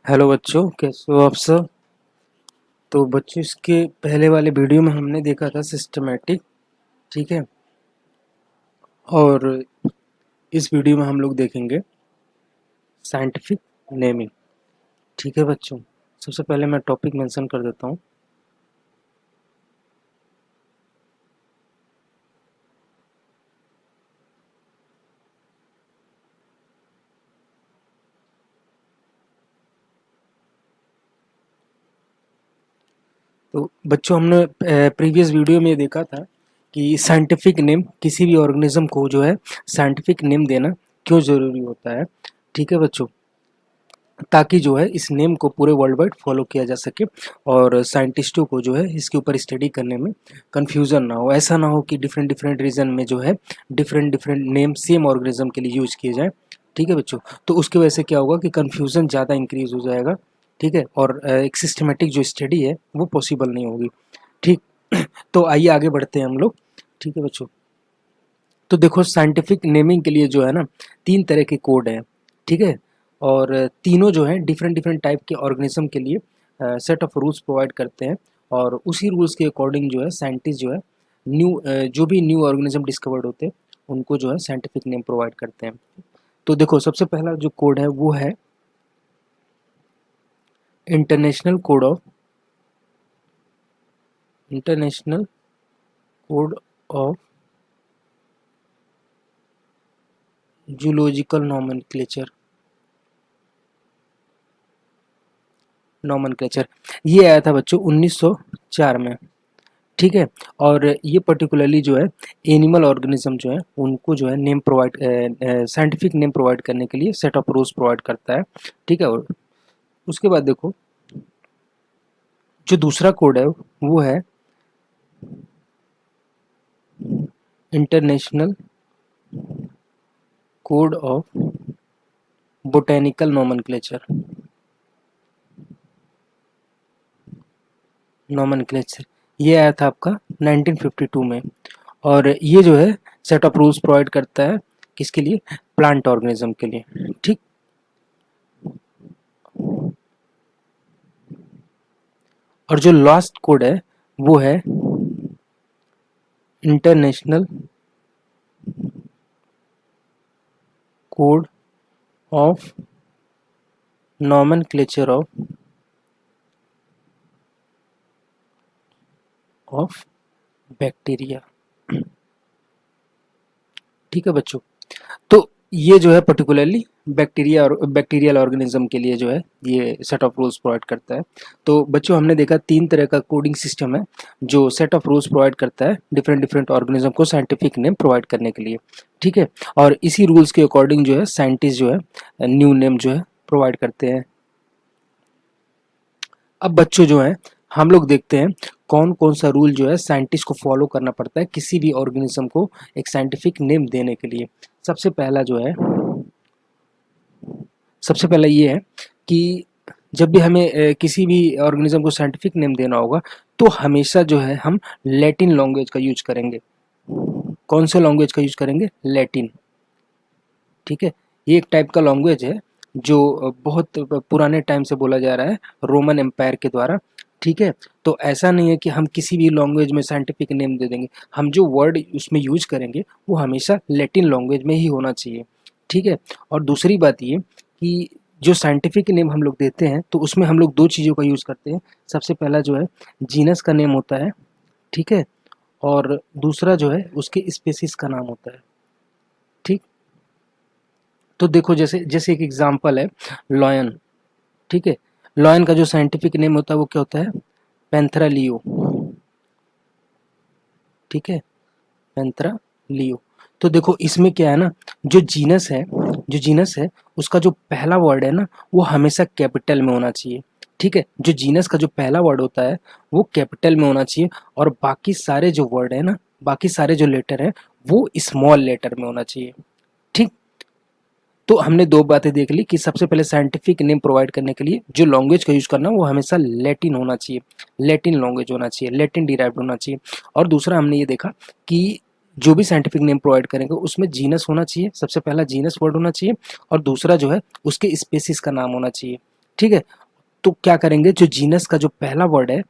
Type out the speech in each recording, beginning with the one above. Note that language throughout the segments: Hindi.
हेलो बच्चों, कैसे हो आप सब। तो बच्चों, इसके पहले वाले वीडियो में हमने देखा था सिस्टमेटिक। ठीक है। और इस वीडियो में हम लोग देखेंगे साइंटिफिक नेमिंग। ठीक है बच्चों, सबसे पहले मैं टॉपिक मेंशन कर देता हूँ। तो बच्चों, हमने प्रीवियस वीडियो में ये देखा था कि साइंटिफिक नेम, किसी भी ऑर्गेनिज्म को जो है साइंटिफिक नेम देना क्यों ज़रूरी होता है। ठीक है बच्चों, ताकि जो है इस नेम को पूरे वर्ल्ड वाइड फॉलो किया जा सके और साइंटिस्टों को जो है इसके ऊपर स्टडी करने में कंफ्यूजन ना हो। ऐसा ना हो कि डिफरेंट डिफरेंट रीजन में जो है different different name same organism के लिए यूज किए जाए। ठीक है बच्चों, तो उसकी वजह से क्या होगा कि कंफ्यूजन ज़्यादा इंक्रीज हो जाएगा। ठीक है, और एक सिस्टमेटिक जो स्टडी है वो पॉसिबल नहीं होगी। ठीक। तो आइए आगे बढ़ते हैं हम लोग। ठीक है बच्चों, तो देखो साइंटिफिक नेमिंग के लिए जो है ना 3 तरह के कोड हैं। ठीक है, और तीनों जो है डिफरेंट डिफरेंट टाइप के ऑर्गेनिज्म के लिए सेट ऑफ रूल्स प्रोवाइड करते हैं। और उसी रूल्स के अकॉर्डिंग जो है साइंटिस्ट जो है जो भी न्यू ऑर्गेनिज्म डिस्कवर्ड होते हैं उनको जो है साइंटिफिक नेम प्रोवाइड करते हैं। तो देखो सबसे पहला जो कोड है वो है international code of international code of zoological nomenclature. ये आया था बच्चों 1904 में। ठीक है, और ये पर्टिकुलरली जो है एनिमल ऑर्गेनिज्म जो है उनको जो है name provide scientific name provide करने के लिए सेट ऑफ रूल्स प्रोवाइड करता है। ठीक है, और उसके बाद देखो जो दूसरा कोड है वो है international code of botanical nomenclature. ये आया था आपका 1952 में। और ये जो है सेट ऑफ रूल्स प्रोवाइड करता है किसके लिए, प्लांट ऑर्गेनिज्म के लिए। ठीक। और जो लास्ट कोड है वो है international code of nomenclature of bacteria. ठीक है बच्चों, तो ये जो है पर्टिकुलरली बैक्टीरिया और बैक्टीरियल ऑर्गेनिज्म के लिए जो है ये सेट ऑफ रूल्स प्रोवाइड करता है। तो बच्चों हमने देखा 3 तरह का कोडिंग सिस्टम है जो सेट ऑफ रूल्स प्रोवाइड करता है डिफरेंट डिफरेंट ऑर्गेनिज्म को साइंटिफिक नेम प्रोवाइड करने के लिए। ठीक है, और इसी रूल्स के अकॉर्डिंग जो है साइंटिस्ट जो है न्यू नेम जो है प्रोवाइड करते हैं। अब बच्चों जो है हम लोग देखते हैं कौन कौन सा रूल जो है साइंटिस्ट को फॉलो करना पड़ता है किसी भी ऑर्गेनिज्म को एक साइंटिफिक नेम देने के लिए। सबसे पहला जो है सबसे पहला ये है कि जब भी हमें किसी भी ऑर्गेनिज्म को साइंटिफिक नेम देना होगा तो हमेशा जो है हम लैटिन लैंग्वेज का यूज करेंगे। कौन से लैंग्वेज का यूज करेंगे, लैटिन। ठीक है, ये एक टाइप का लैंग्वेज है जो बहुत पुराने टाइम से बोला जा रहा है रोमन एम्पायर के द्वारा। ठीक है, तो ऐसा नहीं है कि हम किसी भी लैंग्वेज में साइंटिफिक नेम दे देंगे। हम जो वर्ड उसमें यूज करेंगे वो हमेशा लैटिन लैंग्वेज में ही होना चाहिए। ठीक है, और दूसरी बात ये कि जो साइंटिफिक नेम हम लोग देते हैं तो उसमें हम लोग 2 चीज़ों का यूज़ करते हैं। सबसे पहला जो है जीनस का नेम होता है। ठीक है, और दूसरा जो है उसके स्पेसीज का नाम होता है। ठीक। तो देखो जैसे जैसे एक एग्जांपल है लॉयन। ठीक है, लॉयन का जो साइंटिफिक नेम होता है वो क्या होता है, पैंथरा लियो। ठीक है, पैंथरा लियो। तो देखो इसमें क्या है ना, जो जीनस है उसका जो पहला वर्ड है ना वो हमेशा कैपिटल में होना चाहिए। ठीक है, जो जीनस का जो पहला वर्ड होता है वो कैपिटल में होना चाहिए और बाकी सारे जो वर्ड है ना, बाकी सारे जो लेटर है वो स्मॉल लेटर में होना चाहिए। ठीक। तो हमने 2 बातें देख ली कि सबसे पहले साइंटिफिक नेम प्रोवाइड करने के लिए जो लैंग्वेज का यूज करना वो हमेशा लैटिन होना चाहिए, लैटिन लैंग्वेज होना चाहिए, लैटिन डिराइव्ड होना चाहिए। और दूसरा हमने ये देखा कि जो भी साइंटिफिक नेम प्रोवाइड करेंगे उसमें जीनस होना चाहिए, सबसे पहला जीनस वर्ड होना चाहिए और दूसरा जो है उसके स्पेसीज का नाम होना चाहिए। ठीक है। तो क्या करेंगे, जो जीनस का जो पहला वर्ड है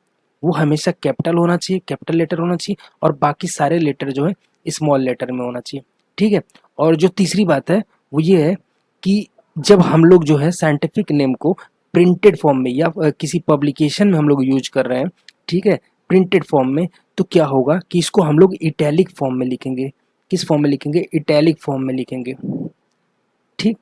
वो हमेशा कैपिटल होना चाहिए, कैपिटल लेटर होना चाहिए, और बाकी सारे लेटर जो है स्मॉल लेटर में होना चाहिए। ठीक है। और जो तीसरी बात है वो ये है कि जब हम लोग जो है साइंटिफिक नेम को प्रिंटेड फॉर्म में या किसी पब्लिकेशन में हम लोग यूज कर रहे हैं, ठीक है, प्रिंटेड फॉर्म में, तो क्या होगा कि इसको हम लोग इटैलिक फॉर्म में लिखेंगे। किस फॉर्म में लिखेंगे? इटैलिक फॉर्म में लिखेंगे। ठीक।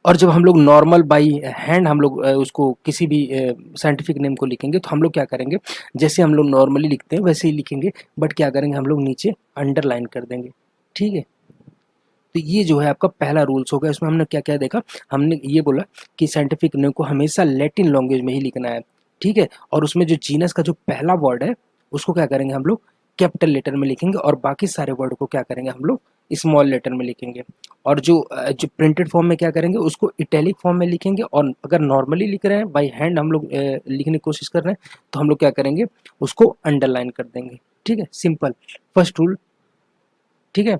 और जब हम लोग नॉर्मल बाई हैंड हम लोग उसको किसी भी साइंटिफिक नेम को लिखेंगे तो हम लोग क्या करेंगे, जैसे हम लोग नॉर्मली लिखते हैं वैसे ही लिखेंगे, बट क्या करेंगे, हम लोग नीचे अंडरलाइन कर देंगे। ठीक है। तो ये जो है आपका पहला रूल्स हो गया। इसमें हमने क्या क्या देखा, हमने ये बोला कि साइंटिफिक नेम को हमेशा लैटिन लैंग्वेज में ही लिखना है। ठीक है। और उसमें जो जीनस का जो पहला वर्ड है उसको क्या करेंगे, हम लोग कैपिटल लेटर में लिखेंगे, और बाकी सारे वर्ड को क्या करेंगे, हम लोग स्मॉल लेटर में लिखेंगे। और जो प्रिंटेड फॉर्म में क्या करेंगे, उसको इटैलिक फॉर्म में लिखेंगे। और अगर नॉर्मली लिख रहे हैं, बाई हैंड हम लोग लिखने की कोशिश कर रहे हैं, तो हम लोग क्या करेंगे, उसको अंडरलाइन कर देंगे। ठीक है, सिंपल फर्स्ट रूल। ठीक है।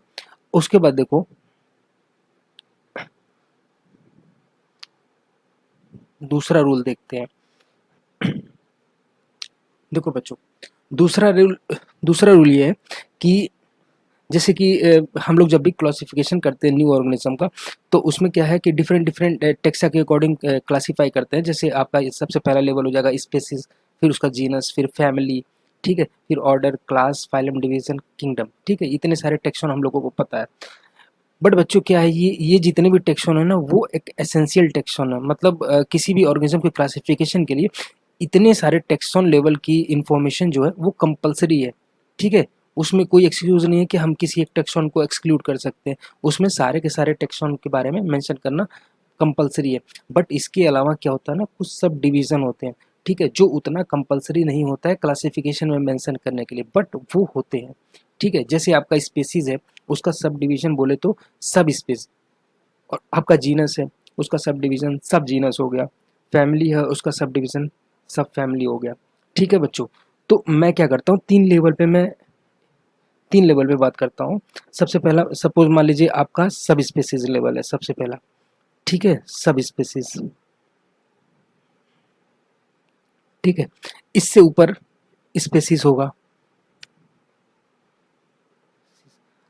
उसके बाद देखो दूसरा रूल देखते हैं। देखो बच्चों, दूसरा रूल ये है कि जैसे कि हम लोग जब भी क्लासिफिकेशन करते हैं न्यू ऑर्गेनिज्म का, तो उसमें क्या है कि डिफरेंट डिफरेंट टेक्सा के अकॉर्डिंग क्लासीफाई करते हैं। जैसे आपका सबसे पहला लेवल हो जाएगा स्पेसिस, फिर उसका जीनस, फिर फैमिली, ठीक है, फिर order, class, phylum, division, kingdom. ठीक है, इतने सारे टेक्सोन हम लोगों को पता है। बट बच्चों क्या है, ये जितने भी टेक्सोन है ना, वो एक एसेंशियल टेक्सोन है। मतलब किसी भी ऑर्गेनिज्म के क्लासिफिकेशन के लिए इतने सारे टेक्सोन लेवल की इंफॉर्मेशन जो है वो कंपलसरी है। ठीक है। उसमें कोई एक्सक्यूज नहीं है कि हम किसी एक टेक्सोन को एक्सक्लूड कर सकते हैं। उसमें सारे के सारे टेक्सोन के बारे में मेंशन करना कंपलसरी है। बट इसके अलावा क्या होता है ना, कुछ सब डिवीजन होते हैं, ठीक है, जो उतना कंपलसरी नहीं होता है क्लासिफिकेशन में मेंशन करने के लिए, बट वो होते हैं। ठीक है। जैसे आपका स्पेसीज है, उसका सब डिवीजन बोले तो सब स्पेस, और आपका जीनस है, उसका सब डिवीजन सब जीनस हो गया। फैमिली है, उसका सब डिवीजन सब फैमिली हो गया। ठीक है बच्चों। तो मैं क्या करता हूँ, तीन लेवल पे बात करता हूँ। सबसे पहला, सपोज मान लीजिए आपका सब स्पेसीज लेवल है सबसे पहला। ठीक है, सब स्पेसीज। ठीक है। इससे ऊपर स्पेसीज होगा,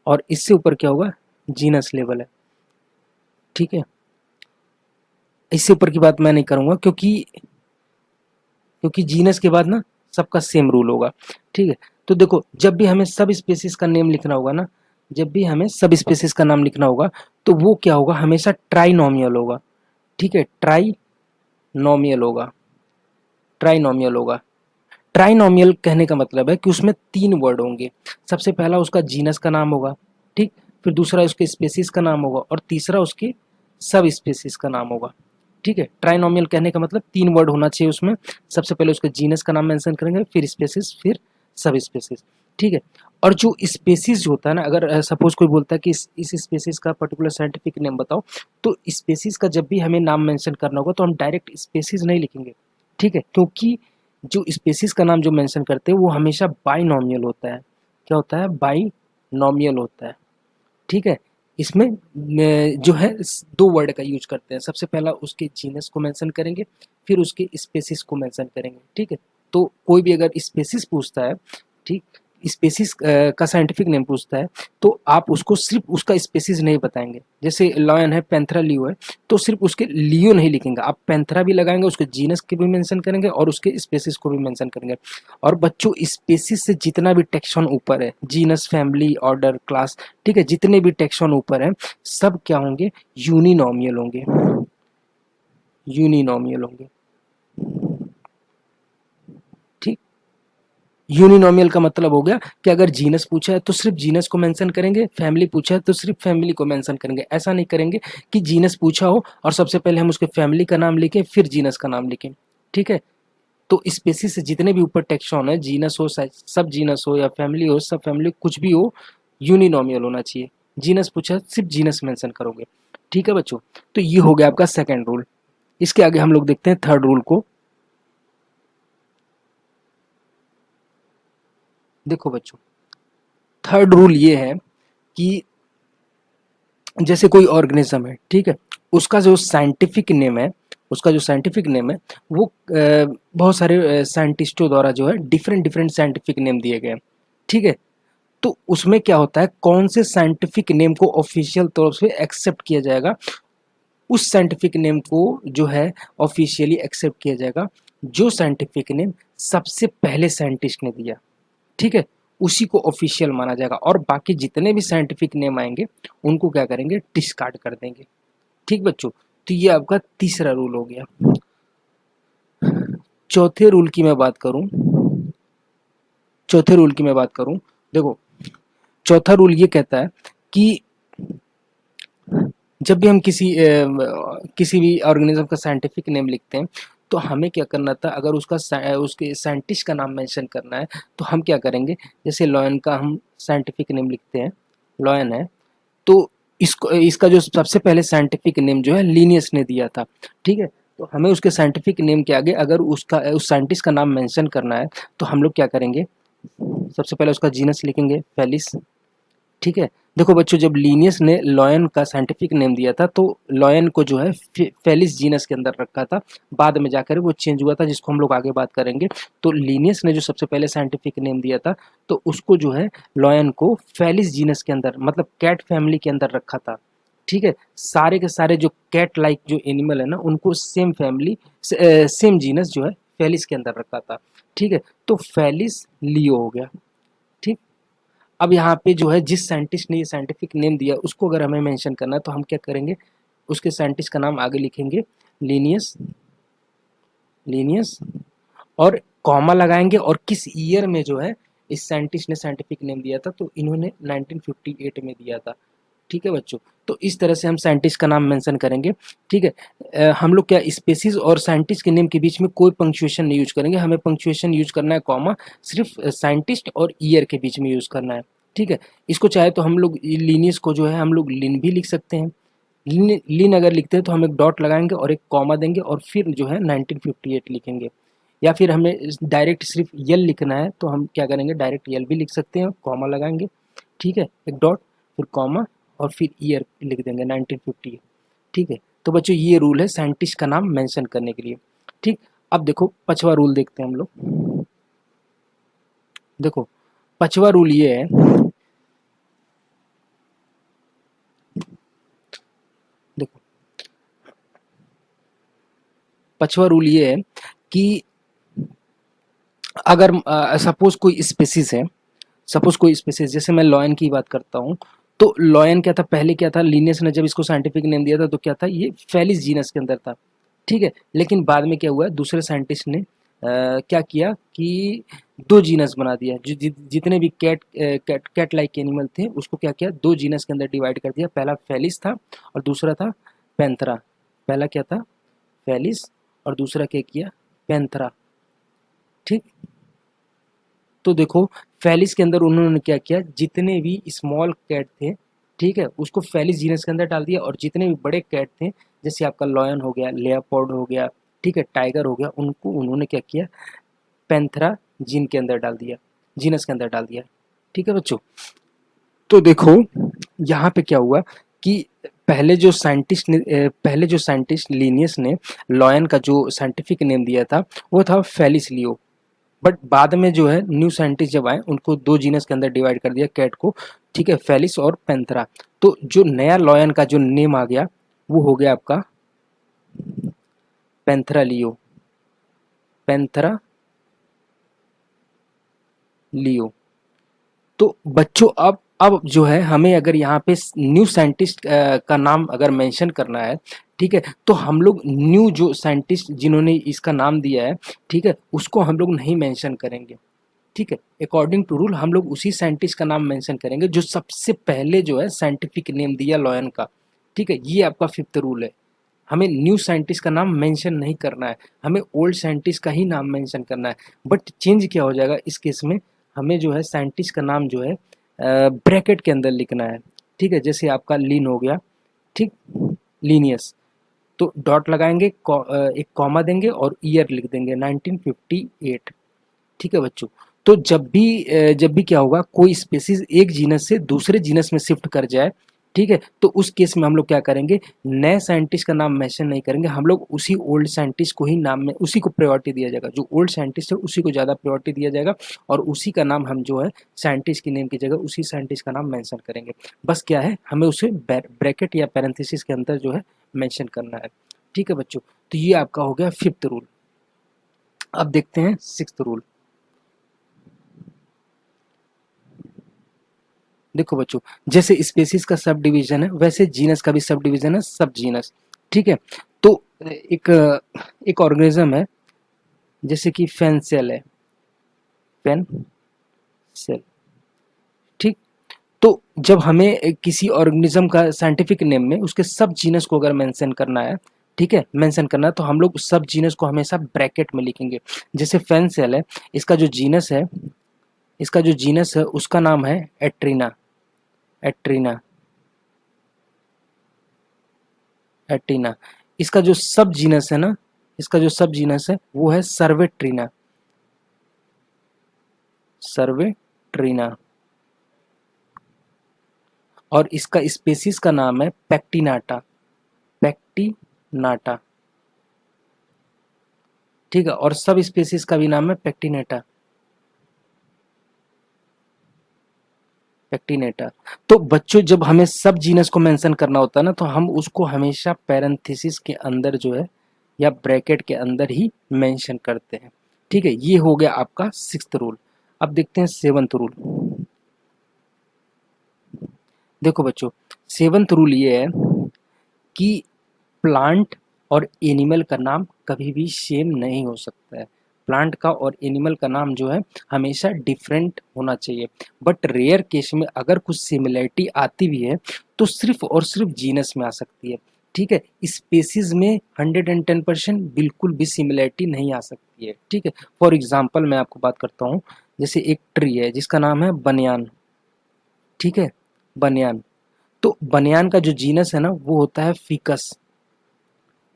और इससे ऊपर क्या होगा, जीनस लेवल है। ठीक है। इससे ऊपर की बात मैं नहीं करूंगा, क्योंकि जीनस के बाद ना सबका सेम रूल होगा। ठीक है। तो देखो, जब भी हमें सब स्पेसीज का नेम लिखना होगा ना, जब भी हमें सब स्पेसीज का नाम लिखना होगा, तो वो क्या होगा, हमेशा ट्राइनोमियल होगा। ठीक है, ट्राइनोमियल होगा, ट्राइनोमियल होगा। ट्राइनोमियल कहने का मतलब है कि उसमें तीन वर्ड होंगे। सबसे पहला उसका जीनस का नाम होगा, ठीक, फिर दूसरा उसके स्पेसीज का नाम होगा, और तीसरा उसके सब स्पेसीज का नाम होगा। ठीक है। ट्राइनोमियल कहने का मतलब तीन वर्ड होना चाहिए उसमें। सबसे पहले उसके जीनस का नाम मेंशन करेंगे, फिर स्पेसीज, फिर सब स्पेसीज। ठीक है। और जो स्पेसीज जो होता है ना, अगर सपोज कोई बोलता है कि इस स्पेसीज का पर्टिकुलर साइंटिफिक नेम बताओ, तो स्पेसीज का जब भी हमें नाम मेंशन करना होगा तो हम डायरेक्ट स्पेसीज नहीं लिखेंगे। ठीक है, क्योंकि जो स्पेसीज का नाम जो मेंशन करते हैं वो हमेशा बाइनोमियल होता है। क्या होता है, बाइनोमियल होता है। ठीक है। इसमें जो है दो वर्ड का यूज करते हैं। सबसे पहला उसके जीनस को मेंशन करेंगे, फिर उसके स्पेसिस को मेंशन करेंगे। ठीक है। तो कोई भी अगर स्पेसिस पूछता है, ठीक, स्पेसिस का साइंटिफिक नेम पूछता है, तो आप उसको सिर्फ उसका स्पेसिस नहीं बताएंगे। जैसे लॉयन है, पैंथरा लियो है, तो सिर्फ उसके लियो नहीं लिखेंगे, आप पैंथरा भी लगाएंगे, उसके जीनस के भी मेंशन करेंगे और उसके स्पेसिस को भी मेंशन करेंगे। और बच्चों, स्पेसिस से जितना भी टेक्सोन ऊपर है, जीनस, फैमिली, ऑर्डर, क्लास, ठीक है, जितने भी टेक्सोन ऊपर है, सब क्या होंगे, यूनिनोमियल होंगे, यूनिनोमियल होंगे। ठीक। यूनिनोमियल का मतलब हो गया कि अगर जीनस पूछा है तो सिर्फ जीनस को मेंशन करेंगे, फैमिली पूछा है तो सिर्फ फैमिली को मेंशन करेंगे। ऐसा नहीं करेंगे कि जीनस पूछा हो और सबसे पहले हम उसके फैमिली का नाम लिखें फिर जीनस का नाम लिखें। ठीक है। तो स्पेसिस से जितने भी ऊपर टेक्सोन है, जीनस हो, सब जीनस हो या फैमिली हो, सब फैमिली, कुछ भी हो, यूनिनोमियल होना चाहिए। जीनस पूछा सिर्फ जीनस मेंशन करोगे। ठीक है बच्चों। तो ये हो गया आपका सेकंड रूल। इसके आगे हम लोग देखते हैं थर्ड रूल को। देखो बच्चों, थर्ड रूल ये है कि जैसे कोई ऑर्गेनिज्म है, ठीक है, उसका जो साइंटिफिक नेम है, उसका जो साइंटिफिक नेम है वो बहुत सारे साइंटिस्टों द्वारा जो है डिफरेंट डिफरेंट साइंटिफिक नेम दिए गए हैं, ठीक है। तो उसमें क्या होता है, कौन से साइंटिफिक नेम को ऑफिशियल तौर से एक्सेप्ट किया जाएगा, उस साइंटिफिक नेम को जो है ऑफिशियली एक्सेप्ट किया जाएगा जो साइंटिफिक नेम सबसे पहले साइंटिस्ट ने दिया, ठीक है, उसी को ऑफिशियल माना जाएगा। और बाकी जितने भी साइंटिफिक नेम आएंगे उनको क्या करेंगे, डिस्कार्ड कर देंगे, ठीक बच्चों। तो ये आपका तीसरा रूल हो गया। चौथे रूल की मैं बात करूं, चौथे रूल की मैं बात करूं, देखो चौथा रूल ये कहता है कि जब भी हम किसी भी ऑर्गेनिज्म का साइंटिफिक नेम लिखते हैं तो हमें क्या करना था, अगर उसके साइंटिस्ट का नाम मेंशन करना है तो हम क्या करेंगे, जैसे लॉयन का हम साइंटिफिक नेम लिखते हैं, लॉयन है, तो इसका जो सबसे पहले साइंटिफिक नेम जो है लिनियस ने दिया था, ठीक है। तो हमें उसके साइंटिफिक नेम के आगे अगर उस साइंटिस्ट का नाम मेंशन करना है तो हम लोग क्या करेंगे, सबसे पहले उसका जीनस लिखेंगे फेलिस, ठीक है। देखो बच्चों, जब लीनियस ने लॉयन का साइंटिफिक नेम दिया था तो लॉयन को जो है फेलिस जीनस के अंदर रखा था, बाद में जाकर वो चेंज हुआ था, जिसको हम लोग आगे बात करेंगे। तो लीनियस ने जो सबसे पहले साइंटिफिक नेम दिया था तो उसको जो है लॉयन को फेलिस जीनस के अंदर, मतलब कैट फैमिली के अंदर रखा था, ठीक है। सारे के सारे जो कैट लाइक जो एनिमल है ना उनको सेम फैमिली सेम जीनस जो है फेलिस के अंदर रखा था, ठीक है। तो फेलिस लियो हो गया, ठीक। अब यहाँ पे जो है जिस साइंटिस्ट ने ये साइंटिफिक नेम दिया उसको अगर हमें मेंशन करना है तो हम क्या करेंगे, उसके साइंटिस्ट का नाम आगे लिखेंगे लीनियस, लीनियस, और कॉमा लगाएंगे और किस ईयर में जो है इस साइंटिस्ट ने साइंटिफिक नेम दिया था, तो इन्होंने 1958 में दिया था, ठीक है बच्चों। तो इस तरह से हम साइंटिस्ट का नाम मेंशन करेंगे, ठीक है। हम लोग क्या स्पेसीज और साइंटिस्ट के नेम के बीच में कोई पंक्चुएशन नहीं यूज करेंगे, हमें पंक्चुएशन यूज करना है कॉमा सिर्फ साइंटिस्ट और ईयर के बीच में यूज करना है, ठीक है। इसको चाहे तो हम लोग लीनियस को जो है हम लोग लिन भी लिख सकते हैं, लिन अगर लिखते हैं तो हम एक डॉट लगाएंगे और एक कॉमा देंगे और फिर जो है 1958 लिखेंगे, या फिर हमें डायरेक्ट सिर्फ यल लिखना है तो हम क्या करेंगे, डायरेक्ट यल भी लिख सकते हैं, कॉमा लगाएंगे, ठीक है, एक डॉट फिर कॉमा और फिर ईयर लिख देंगे 1950, ठीक है। तो बच्चों ये रूल है साइंटिस्ट का नाम मेंशन करने के लिए, ठीक। अब देखो पांचवा रूल देखते हैं हम लोग। देखो पांचवा रूल ये है, देखो पांचवा रूल ये है कि अगर सपोज कोई स्पेसीज है, सपोज कोई स्पेसीज, जैसे मैं लॉयन की बात करता हूँ, तो लॉयन क्या था, पहले क्या था, लिनियस ने जब इसको साइंटिफिक नेम दिया था तो क्या था, ये फेलिस जीनस के अंदर था, ठीक है। लेकिन बाद में क्या हुआ, दूसरे साइंटिस्ट ने क्या किया कि दो जीनस बना दिया, जितने भी कैट लाइक एनिमल थे उसको क्या किया, दो जीनस के अंदर डिवाइड कर दिया। पहला फेलिस था और दूसरा था पैंथरा। पहला क्या था, फेलिस, और दूसरा क्या किया, पैंथरा, ठीक। तो देखो फेलिस के अंदर उन्होंने क्या किया, जितने भी स्मॉल कैट थे, ठीक है, उसको फेलिस जीनस के अंदर डाल दिया, और जितने भी बड़े कैट थे जैसे आपका लॉयन हो गया, लेपर्ड हो गया, ठीक है, टाइगर हो गया, उनको उन्होंने क्या किया, पैंथरा जीन के अंदर डाल दिया, जीनस के अंदर डाल दिया, ठीक है बच्चों। तो देखो यहाँ पे क्या हुआ कि पहले जो साइंटिस्ट लीनियस ने लॉयन का जो साइंटिफिक नेम दिया था वो था फेलिस लियो, बट बाद में जो है न्यू साइंटिस्ट जब आए उनको दो जीनस के अंदर डिवाइड कर दिया कैट को, ठीक है, फेलिस और पैंथरा। तो जो नया लॉयन का जो नेम आ गया वो हो गया आपका पैंथरा लियो, पैंथरा लियो। तो बच्चों अब जो है हमें अगर यहाँ पे न्यू साइंटिस्ट का नाम अगर मेंशन करना है, ठीक है, तो हम लोग न्यू जो साइंटिस्ट जिन्होंने इसका नाम दिया है, ठीक है, उसको हम लोग नहीं मेंशन करेंगे, ठीक है। अकॉर्डिंग टू रूल हम लोग उसी साइंटिस्ट का नाम मेंशन करेंगे जो सबसे पहले जो है साइंटिफिक नेम दिया लॉयन का, ठीक है। ये आपका फिफ्थ रूल है, हमें न्यू साइंटिस्ट का नाम मेंशन नहीं करना है, हमें ओल्ड साइंटिस्ट का ही नाम मेंशन करना है। बट चेंज क्या हो जाएगा इस केस में, हमें जो है साइंटिस्ट का नाम जो है ब्रैकेट के अंदर लिखना है, ठीक है। जैसे आपका लीन हो गया, ठीक, लीनियस, तो डॉट लगाएंगे, एक कॉमा देंगे और ईयर लिख देंगे 1958, ठीक है बच्चों। तो जब भी क्या होगा, कोई स्पेसीज एक जीनस से दूसरे जीनस में शिफ्ट कर जाए, ठीक है। तो उस केस में हम लोग क्या करेंगे, नए साइंटिस्ट का नाम मेंशन नहीं करेंगे, हम लोग उसी ओल्ड साइंटिस्ट को ही नाम में उसी को प्रायोरिटी दिया जाएगा, जो ओल्ड साइंटिस्ट है उसी को ज़्यादा प्रायोरिटी दिया जाएगा और उसी का नाम हम जो है साइंटिस्ट की नेम की जगह उसी साइंटिस्ट का नाम मेंशन करेंगे। बस क्या है, हमें उसे ब्रैकेट या पैरेंथेसिस के अंदर जो है मेंशन करना है। ठीक है बच्चों, तो ये आपका हो गया फिफ्थ रूल। अब देखते हैं सिक्स्थ रूल। देखो बच्चों, जैसे स्पेसीज का सब डिवीजन है वैसे जीनस का भी सब डिवीजन है, सब जीनस। ठीक है। तो एक एक ऑर्गेनिज्म है जैसे कि फैन सेल है, फैन सेल। ठीक। तो जब हमें किसी ऑर्गेनिज्म का साइंटिफिक नेम में उसके सब जीनस को अगर मेंशन करना है, ठीक है, मेंशन करना है, तो हम लोग सब जीनस को हमेशा ब्रैकेट में लिखेंगे। जैसे फैन सेल है, इसका जो जीनस है, इसका जो जीनस है उसका नाम है एट्रीना, एट्रीना, एट्रीना। इसका जो सब जीनस है ना, इसका जो सब जीनस है वो है सर्वेट्रीना, सर्वेट्रीना। और इसका स्पेसीज का नाम है पैक्टिनाटा, पैक्टिनाटा। ठीक है। और सब स्पेसीज का भी नाम है पैक्टिनेटा, पैक्टिनेटा। तो बच्चों जब हमें सब जीनस को मेंशन करना होता है ना, तो हम उसको हमेशा पैरेंथेसिस के अंदर जो है या ब्रैकेट के अंदर ही मेंशन करते हैं। ठीक है, ये हो गया आपका सिक्स्थ रूल। अब देखते हैं सेवंथ रूल। देखो बच्चों, सेवंथ रूल ये है कि प्लांट और एनिमल का नाम कभी भी सेम नहीं हो सकता है। प्लांट का और एनिमल का नाम जो है हमेशा डिफरेंट होना चाहिए। बट रेयर केस में अगर कुछ सिमिलरिटी आती भी है तो सिर्फ और सिर्फ जीनस में आ सकती है। ठीक है, स्पेसीज में 110% बिल्कुल भी सिमिलरिटी नहीं आ सकती है। ठीक है, फॉर एग्जाम्पल मैं आपको बात करता हूँ, जैसे एक ट्री है जिसका नाम है बनियान। ठीक है, बनियान। तो बनियान का जो जीनस है ना वो होता है फिकस।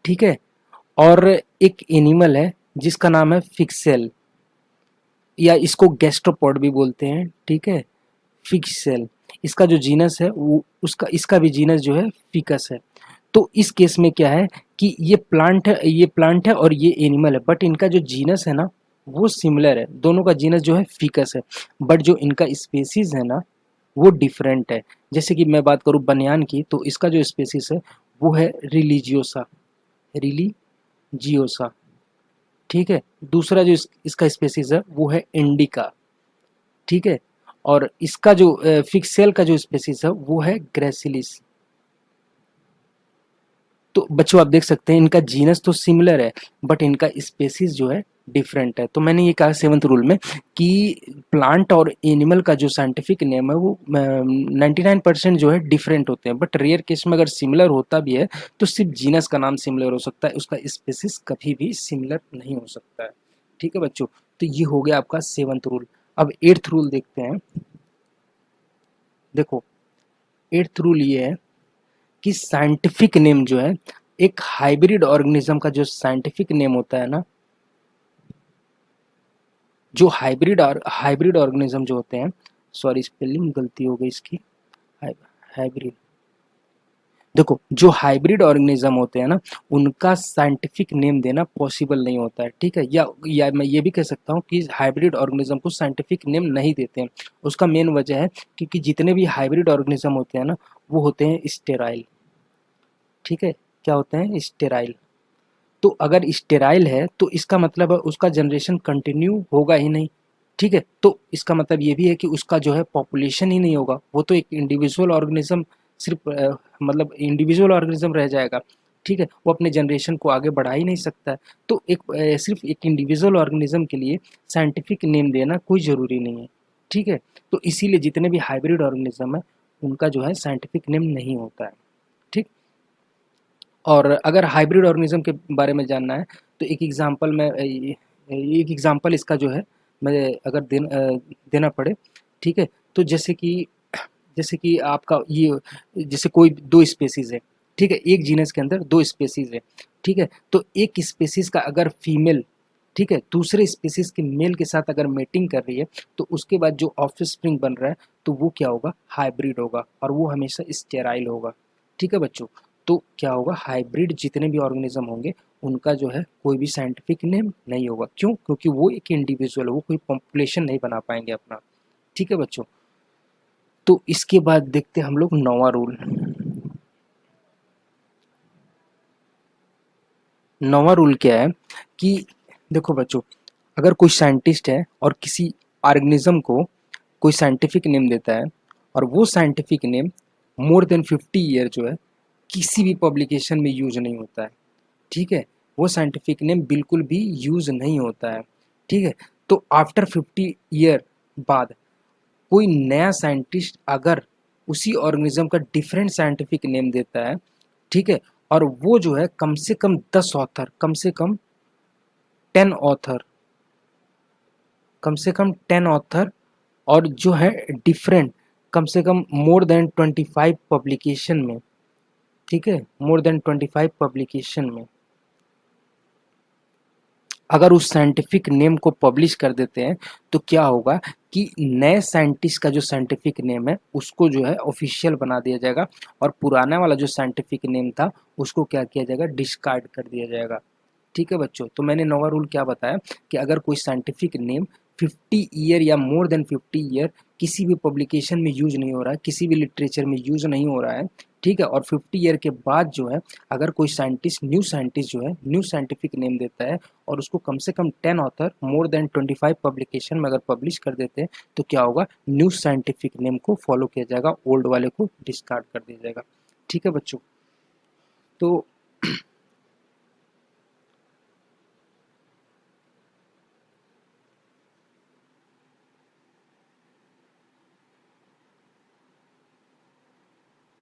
ठीक है। और एक एनिमल है जिसका नाम है फिक्सेल, या इसको गैस्ट्रोपॉड भी बोलते हैं। ठीक है, फिक्सेल। इसका जो जीनस है वो उसका इसका भी जीनस जो है फिकस है। तो इस केस में क्या है कि ये प्लांट है, ये प्लांट है और ये एनिमल है, बट इनका जो जीनस है ना वो सिमिलर है, दोनों का जीनस जो है फिकस है, बट जो इनका स्पेसीज है ना वो डिफरेंट है। जैसे कि मैं बात करूं बनियान की, तो इसका जो स्पेसीज है वो है रिलीजियोसा, रिलीजियोसा। ठीक है। दूसरा जो इसका स्पेसीज है वो है इंडिका। ठीक है। और इसका जो फिक्सेल का जो स्पेसीज है वो है ग्रेसिलिस। तो बच्चों आप देख सकते हैं इनका जीनस तो सिमिलर है बट इनका स्पेसीज जो है डिफरेंट है। तो मैंने ये कहा सेवंथ रूल में कि प्लांट और एनिमल का जो साइंटिफिक नेम है वो 99% जो है डिफरेंट होते हैं, बट रेयर केस में अगर सिमिलर होता भी है तो सिर्फ जीनस का नाम सिमिलर हो सकता है, उसका स्पेसीज कभी भी सिमिलर नहीं हो सकता है। ठीक है बच्चों, तो ये हो गया आपका सेवंथ रूल। अब एट्थ रूल देखते हैं। देखो, एट्थ रूल ये है कि साइंटिफिक नेम जो है, एक हाइब्रिड ऑर्गेनिज्म का जो साइंटिफिक नेम होता है ना, जो हाइब्रिड ऑर्गेनिज्म जो होते हैं, सॉरी स्पेलिंग गलती हो गई इसकी, हाइब्रिड। देखो, जो हाइब्रिड ऑर्गेनिज्म होते हैं ना उनका साइंटिफिक नेम देना पॉसिबल नहीं होता है। ठीक है, या मैं ये भी कह सकता हूँ कि हाइब्रिड ऑर्गेनिज्म को साइंटिफिक नेम नहीं देते हैं। उसका मेन वजह है क्योंकि जितने भी हाइब्रिड ऑर्गेनिज्म होते हैं ना वो होते हैं स्टेराइल। ठीक है, क्या होते हैं, स्टेराइल। तो अगर स्टेराइल है तो इसका मतलब है उसका जनरेशन कंटिन्यू होगा ही नहीं। ठीक है, तो इसका मतलब ये भी है कि उसका जो है पॉपुलेशन ही नहीं होगा, वो तो एक इंडिविजुअल ऑर्गेनिज्म, सिर्फ मतलब इंडिविजुअल ऑर्गेनिज्म रह जाएगा। ठीक है, वो अपने जनरेशन को आगे बढ़ा ही नहीं सकता है। तो एक सिर्फ एक इंडिविजुअल ऑर्गेनिज्म के लिए साइंटिफिक नेम देना कोई ज़रूरी नहीं है। ठीक है, तो इसीलिए जितने भी हाइब्रिड ऑर्गेनिज्म है उनका जो है साइंटिफिक नेम नहीं होता है। ठीक। और अगर हाइब्रिड ऑर्गेनिज्म के बारे में जानना है तो एक एग्जांपल इसका जो है मैं अगर देना पड़े, ठीक है, तो जैसे कि आपका ये जैसे कोई दो स्पेसीज है। ठीक है, एक जीनस के अंदर दो स्पेसीज है। ठीक है, तो एक स्पेसीज का अगर फीमेल, ठीक है, दूसरे स्पीसीज के मेल के साथ अगर मेटिंग कर रही है तो उसके बाद जो ऑफस्प्रिंग बन रहा है तो वो क्या होगा, हाइब्रिड होगा, और वो हमेशा स्टेराइल होगा। ठीक है बच्चों, तो क्या होगा, हाइब्रिड जितने भी ऑर्गेनिज्म होंगे उनका जो है कोई भी साइंटिफिक नेम नहीं होगा। क्यों? क्योंकि वो एक इंडिविजुअल है, वो कोई पॉपुलेशन नहीं बना पाएंगे अपना। ठीक है बच्चों, तो इसके बाद देखते हैं हम लोग नौवां रूल। नौवां रूल क्या है कि देखो बच्चों, अगर कोई साइंटिस्ट है और किसी ऑर्गेनिज्म को कोई साइंटिफिक नेम देता है और वो scientific name more than 50 year जो है किसी भी पब्लिकेशन में यूज नहीं होता है। ठीक है, वो साइंटिफिक नेम बिल्कुल भी यूज नहीं होता है। ठीक है, तो आफ्टर 50 ईयर बाद कोई नया साइंटिस्ट अगर उसी ऑर्गेनिज्म का डिफरेंट साइंटिफिक नेम देता है, ठीक है, और वो जो है कम से कम 10 ऑथर, कम से कम 10 ऑथर, कम से कम 10 ऑथर, और जो है डिफरेंट कम से कम मोर देन 25 पब्लिकेशन में, ठीक है, मोर देन 25 पब्लिकेशन में अगर उस साइंटिफिक नेम को पब्लिश कर देते हैं तो क्या होगा कि नए साइंटिस्ट का जो साइंटिफिक नेम है उसको जो है ऑफिशियल बना दिया जाएगा, और पुराना वाला जो साइंटिफिक नेम था उसको क्या किया जाएगा, डिस्कार्ड कर दिया जाएगा। ठीक है बच्चों, तो मैंने नवा रूल क्या बताया कि अगर कोई साइंटिफिक नेम 50 ईयर या मोर देन 50 ईयर किसी भी पब्लिकेशन में यूज नहीं हो रहा है, किसी भी लिटरेचर में यूज नहीं हो रहा है, ठीक है, और 50 ईयर के बाद जो है अगर कोई साइंटिस्ट जो है न्यू साइंटिफिक नेम देता है और उसको कम से कम 10 ऑथर मोर देन 25 पब्लिकेशन में अगर पब्लिश कर देते हैं तो क्या होगा, न्यू साइंटिफिक नेम को फॉलो किया जाएगा, ओल्ड वाले को डिस्कार्ड कर दिया जाएगा। ठीक है बच्चों, तो